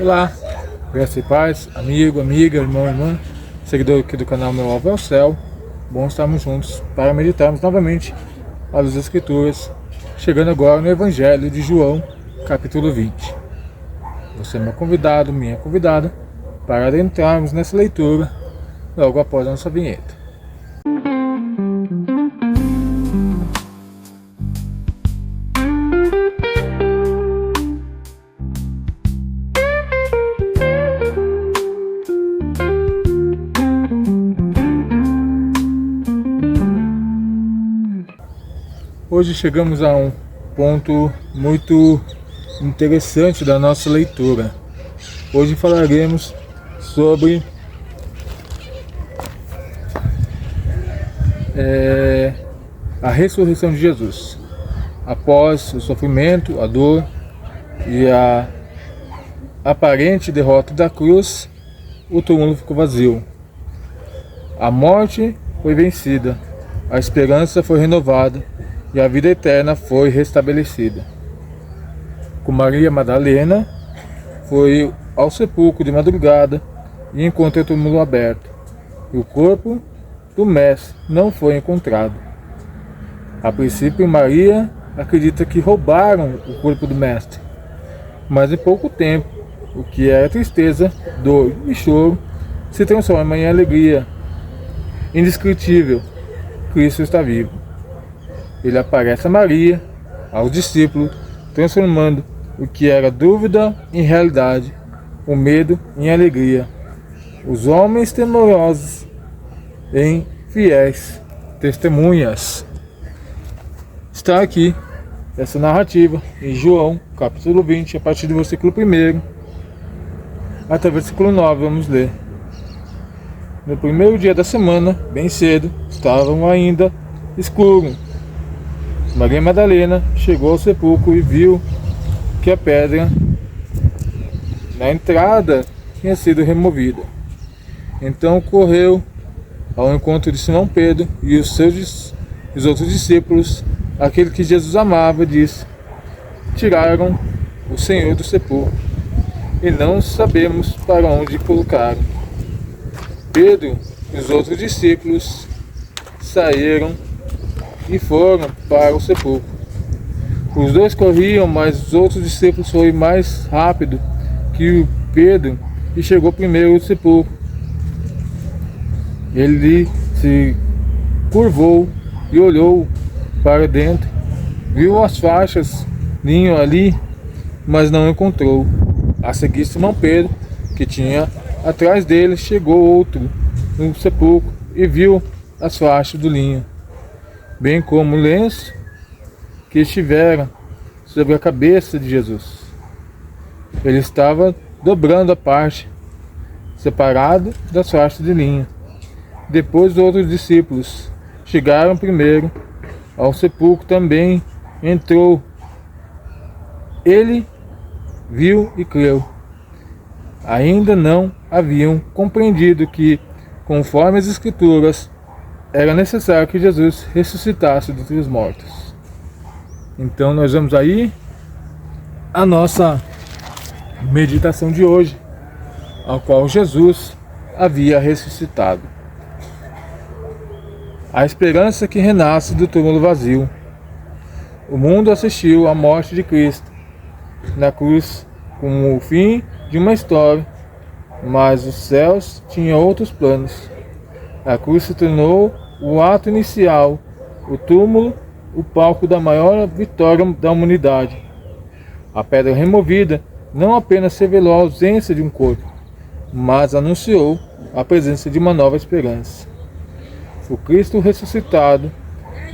Olá, graça e paz, amigo, amiga, irmão, irmã, seguidor aqui do canal Meu Alvo é o Céu. Bom estarmos juntos para meditarmos novamente as Escrituras, chegando agora no Evangelho de João, capítulo 20. Você é meu convidado, minha convidada, para adentrarmos nessa leitura logo após a nossa vinheta. Hoje chegamos a um ponto muito interessante da nossa leitura. Hoje falaremos sobre a ressurreição de Jesus. Após o sofrimento, a dor e a aparente derrota da cruz, o túmulo ficou vazio. A morte foi vencida, a esperança foi renovada e a vida eterna foi restabelecida. Com Maria Madalena, foi ao sepulcro de madrugada e encontrou o túmulo aberto, e o corpo do mestre não foi encontrado. A princípio, Maria acredita que roubaram o corpo do mestre, mas em pouco tempo, o que era tristeza, dor e choro se transforma em alegria indescritível. Cristo está vivo. Ele aparece a Maria, aos discípulos, transformando o que era dúvida em realidade, o medo em alegria, os homens temorosos em fiéis testemunhas. Está aqui essa narrativa em João, capítulo 20, a partir do versículo 1 até o versículo 9, vamos ler. No primeiro dia da semana, bem cedo, estavam ainda escuro. Maria Madalena chegou ao sepulcro e viu que a pedra na entrada tinha sido removida. Então correu ao encontro de Simão Pedro e os outros discípulos, aquele que Jesus amava, disse: tiraram o Senhor do sepulcro e não sabemos para onde colocaram. Pedro e os outros discípulos saíram e foram para o sepulcro. Os dois corriam, mas os outros discípulos foram mais rápido que o Pedro e chegou primeiro ao sepulcro. Ele se curvou e olhou para dentro, viu as faixas linho ali, mas não encontrou. A seguir, Simão Pedro, que tinha atrás dele, chegou outro no sepulcro e viu as faixas do linho, bem como o lenço que estivera sobre a cabeça de Jesus. Ele estava dobrando a parte separada das faixas de linho. Depois os outros discípulos chegaram primeiro ao sepulcro, também entrou. Ele viu e creu. Ainda não haviam compreendido que, conforme as Escrituras, era necessário que Jesus ressuscitasse dentre os mortos. Então nós vamos aí a nossa meditação de hoje, ao qual Jesus havia ressuscitado. A esperança que renasce do túmulo vazio. O mundo assistiu à morte de Cristo na cruz como o fim de uma história, mas os céus tinham outros planos. A cruz se tornou o ato inicial, o túmulo, o palco da maior vitória da humanidade. A pedra removida não apenas revelou a ausência de um corpo, mas anunciou a presença de uma nova esperança. O Cristo ressuscitado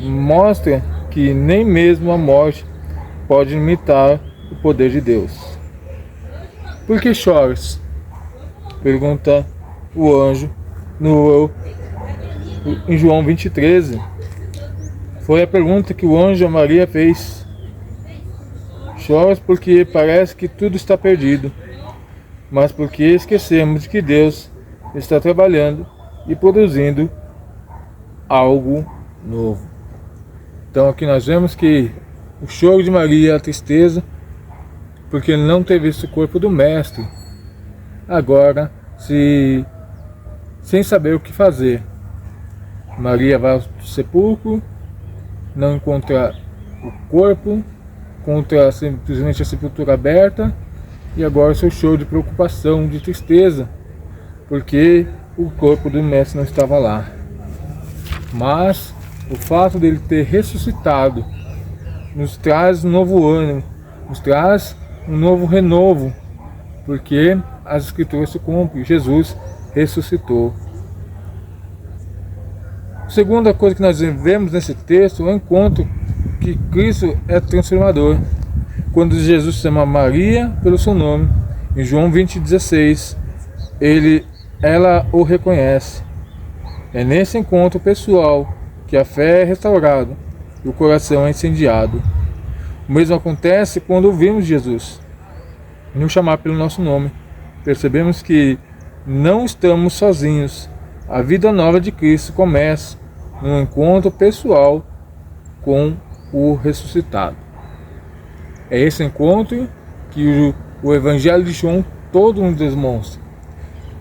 mostra que nem mesmo a morte pode limitar o poder de Deus. Por que choras? Pergunta o anjo em João 20:13. Foi a pergunta que o anjo a Maria fez. Choras porque parece que tudo está perdido, mas porque esquecemos de que Deus está trabalhando e produzindo algo novo. Então aqui nós vemos que o choro de Maria, a tristeza, porque ele não ter visto o corpo do mestre, agora sem saber o que fazer. Maria vai ao sepulcro, não encontra o corpo, encontra simplesmente a sepultura aberta, e agora seu show de preocupação, de tristeza, porque o corpo do mestre não estava lá. Mas o fato dele ter ressuscitado nos traz um novo ânimo, nos traz um novo renovo, porque as escrituras se cumprem, Jesus ressuscitou. A segunda coisa que nós vemos nesse texto é o encontro que Cristo é transformador. Quando Jesus chama Maria pelo seu nome, em João 20,16, ela o reconhece. É nesse encontro pessoal que a fé é restaurada e o coração é incendiado. O mesmo acontece quando ouvimos Jesus nos chamar pelo nosso nome. Percebemos que não estamos sozinhos. A vida nova de Cristo começa num encontro pessoal com o ressuscitado. É esse encontro que o Evangelho de João todo nos demonstra.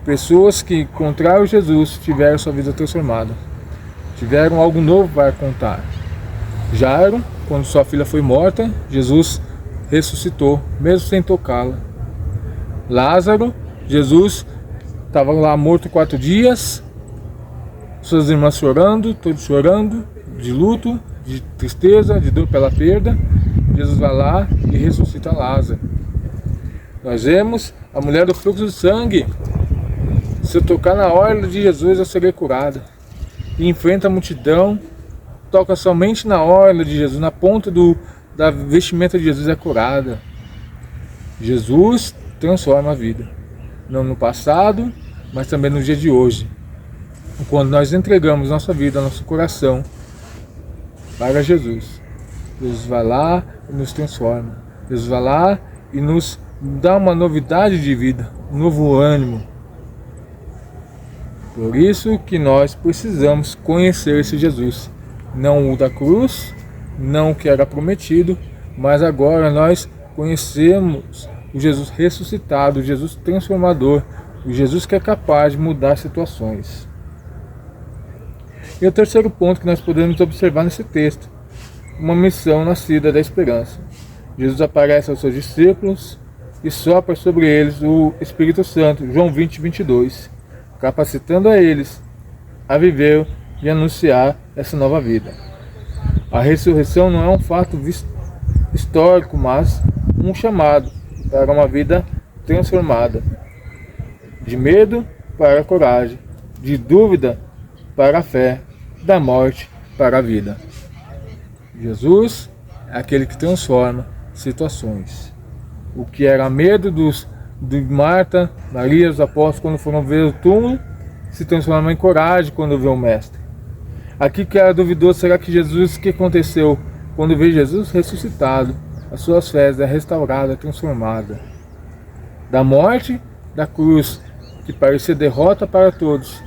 Pessoas que encontraram Jesus tiveram sua vida transformada, tiveram algo novo para contar. Jairo, quando sua filha foi morta, Jesus ressuscitou, mesmo sem tocá-la. Lázaro, Jesus estava lá morto 4 dias, suas irmãs chorando, todos chorando, de luto, de tristeza, de dor pela perda. Jesus vai lá e ressuscita Lázaro. Nós vemos a mulher do fluxo de sangue. Se eu tocar na orla de Jesus, eu serei curada. E enfrenta a multidão, toca somente na orla de Jesus, na ponta da vestimenta de Jesus, é curada. Jesus transforma a vida, não no passado, mas também no dia de hoje. Quando nós entregamos nossa vida, nosso coração para Jesus, Jesus vai lá e nos transforma. Jesus vai lá e nos dá uma novidade de vida, um novo ânimo. Por isso que nós precisamos conhecer esse Jesus. Não o da cruz, não o que era prometido, mas agora nós conhecemos o Jesus ressuscitado, o Jesus transformador, o Jesus que é capaz de mudar situações. E o terceiro ponto que nós podemos observar nesse texto: uma missão nascida da esperança. Jesus aparece aos seus discípulos e sopra sobre eles o Espírito Santo, João 20:22, capacitando a eles a viver e anunciar essa nova vida. A ressurreição não é um fato histórico, mas um chamado para uma vida transformada, de medo para a coragem, de dúvida para a fé, da morte para a vida. Jesus é aquele que transforma situações. O que era medo de Marta, Maria, os apóstolos quando foram ver o túmulo, se transforma em coragem quando vê o Mestre. Aqui que era duvidoso, será que Jesus, o que aconteceu? Quando vê Jesus ressuscitado, as suas fés é restaurada, é transformada. Da morte, da cruz, que parecia derrota para todos,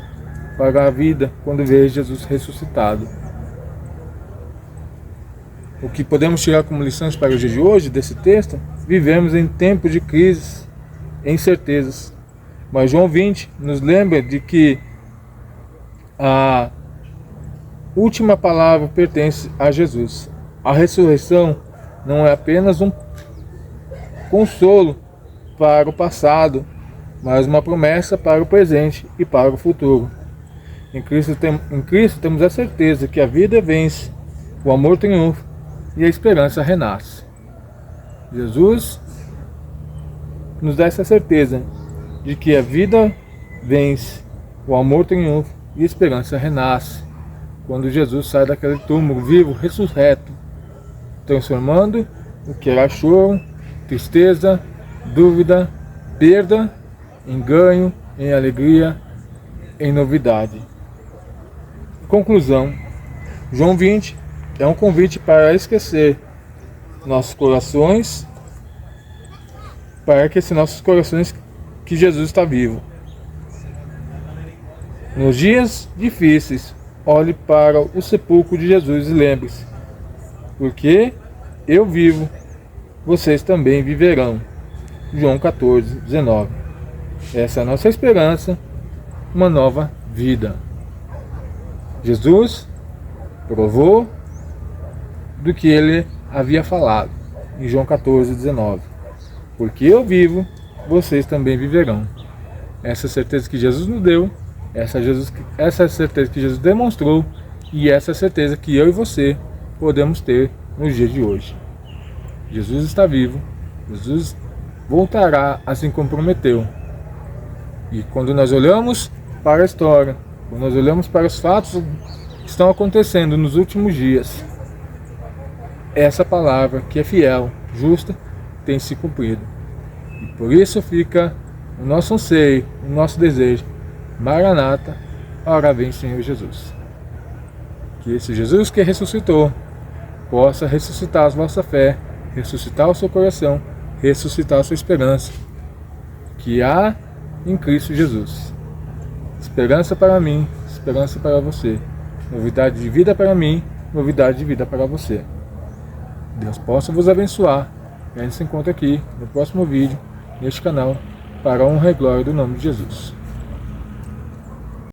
para a vida, quando vê Jesus ressuscitado. O que podemos tirar como lições para o dia de hoje, desse texto? Vivemos em tempos de crises, incertezas. Mas João 20 nos lembra de que a última palavra pertence a Jesus. A ressurreição não é apenas um consolo para o passado, mas uma promessa para o presente e para o futuro. Em Cristo temos a certeza que a vida vence, o amor triunfa e a esperança renasce. Jesus nos dá essa certeza de que a vida vence, o amor triunfa e a esperança renasce. Quando Jesus sai daquele túmulo vivo, ressurreto, transformando o que era choro, tristeza, dúvida, perda, em ganho, em alegria, em novidade. Conclusão: João 20 é um convite para esquecer nossos corações, para aquecer nossos corações que Jesus está vivo. Nos dias difíceis, olhe para o sepulcro de Jesus e lembre-se: porque eu vivo, vocês também viverão. João 14:19. Essa é a nossa esperança, uma nova vida. Jesus provou do que ele havia falado em João 14:19. Porque eu vivo, vocês também viverão. Essa certeza que Jesus nos deu, essa certeza que Jesus demonstrou, e essa certeza que eu e você podemos ter no dia de hoje. Jesus está vivo, Jesus voltará assim como prometeu. E quando nós olhamos para a história, quando nós olhamos para os fatos que estão acontecendo nos últimos dias, essa palavra que é fiel, justa, tem se cumprido. E por isso fica o nosso anseio, o nosso desejo. Maranata, ora vem Senhor Jesus. Que esse Jesus que ressuscitou possa ressuscitar a vossa fé, ressuscitar o seu coração, ressuscitar a sua esperança que há em Cristo Jesus. Esperança para mim, esperança para você. Novidade de vida para mim, novidade de vida para você. Deus possa vos abençoar. E a gente se encontra aqui no próximo vídeo, neste canal, para a honra e glória do nome de Jesus.